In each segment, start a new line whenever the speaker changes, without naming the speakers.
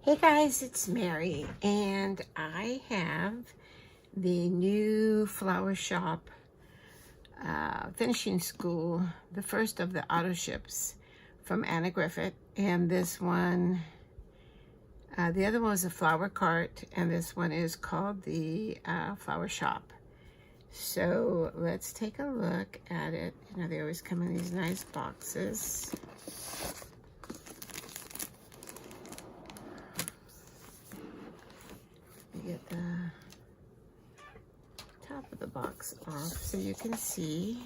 Hey guys, it's Mary, and I have the new Flower Shop finishing school, the first of the auto ships from Anna Griffin. And this one, the other one was a flower cart, and this one is called the Flower Shop. So let's take a look at it. You know, they always come in these nice boxes. Get the top of the box off so you can see.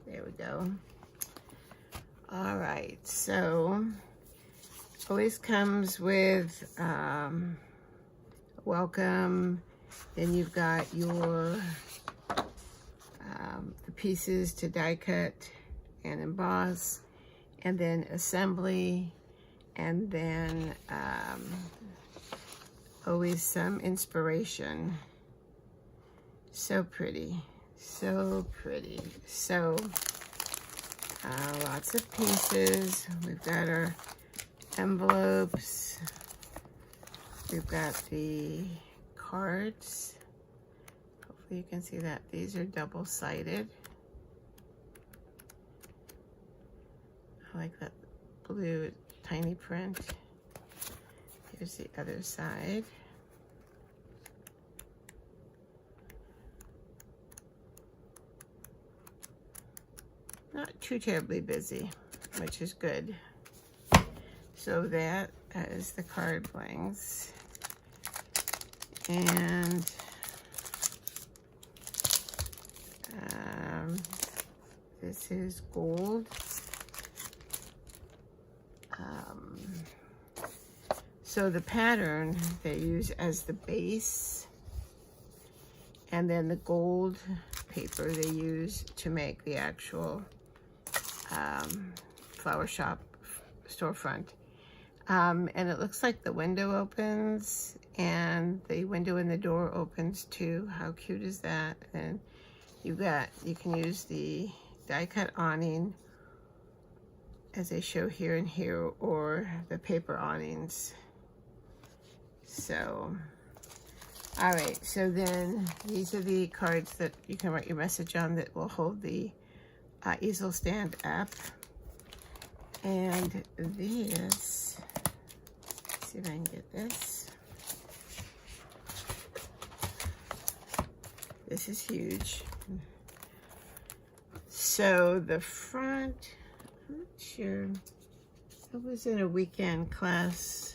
There we go. All right, so always comes with welcome. Then you've got your the pieces to die cut and emboss, and then assembly, and then always some inspiration. So pretty, so pretty. So lots of pieces. We've got our envelopes. We've got the cards. Hopefully you can see that these are double-sided. I like that blue tiny print. Here's the other side. Not too terribly busy, which is good. So that is the card blings. And this is gold. So the pattern they use as the base, and then the gold paper they use to make the actual Flower Shop storefront. And it looks like the window opens and the window in the door opens too. How cute is that? And you can use the die cut awning as they show here and here, or the paper awnings. So, all right, so then these are the cards that you can write your message on that will hold the easel stand up. And this, let's see if I can get this. This is huge. So the front, I'm not sure. I was in a weekend class,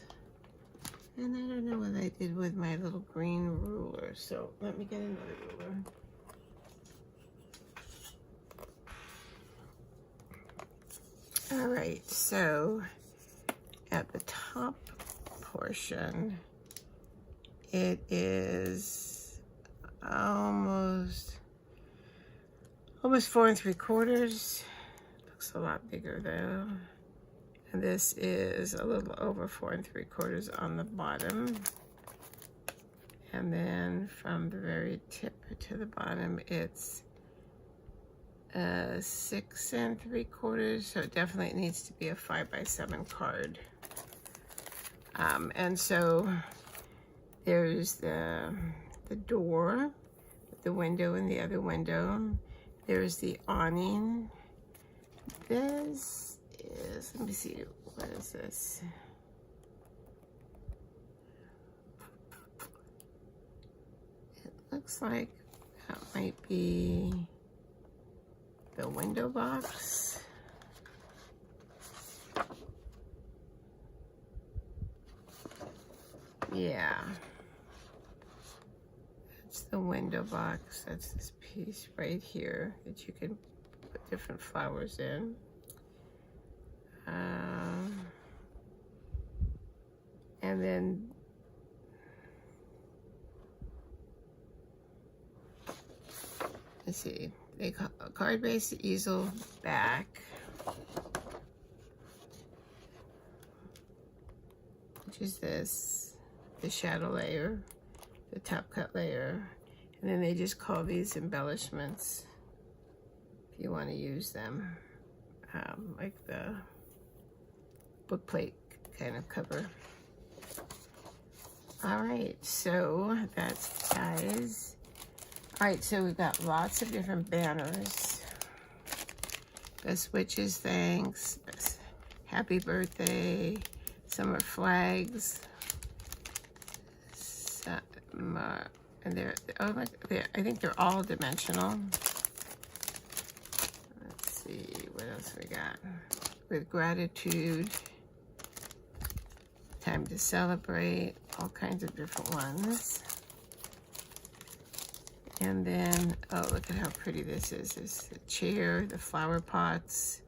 and I don't know what I did with my little green ruler. So let me get another ruler. All right, so at the top portion, it is almost 4 3/4. Looks a lot bigger though. And this is a little over 4 3/4 on the bottom. And then from the very tip to the bottom, it's 6 3/4. So it definitely needs to be a 5x7 card. And so there's the door, the window and the other window. There's the awning. This is, let me see, what is this? It looks like that might be the window box. Yeah. That's the window box. That's this piece right here that you can put different flowers in. And then let's see, they call a card-based easel back. Which is this, the shadow layer, the top cut layer. And then they just call these embellishments if you want to use them. Like the book plate kind of cover. All right, so that's guys. All right, so we've got lots of different banners. Best wishes, thanks. Happy birthday. Some are flags. Some are, and I think they're all dimensional. Let's see, what else we got? With gratitude. Time to celebrate. All kinds of different ones. And then, oh, look at how pretty this is. There's the chair, the flower pots,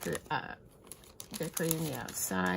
the decorating the outside.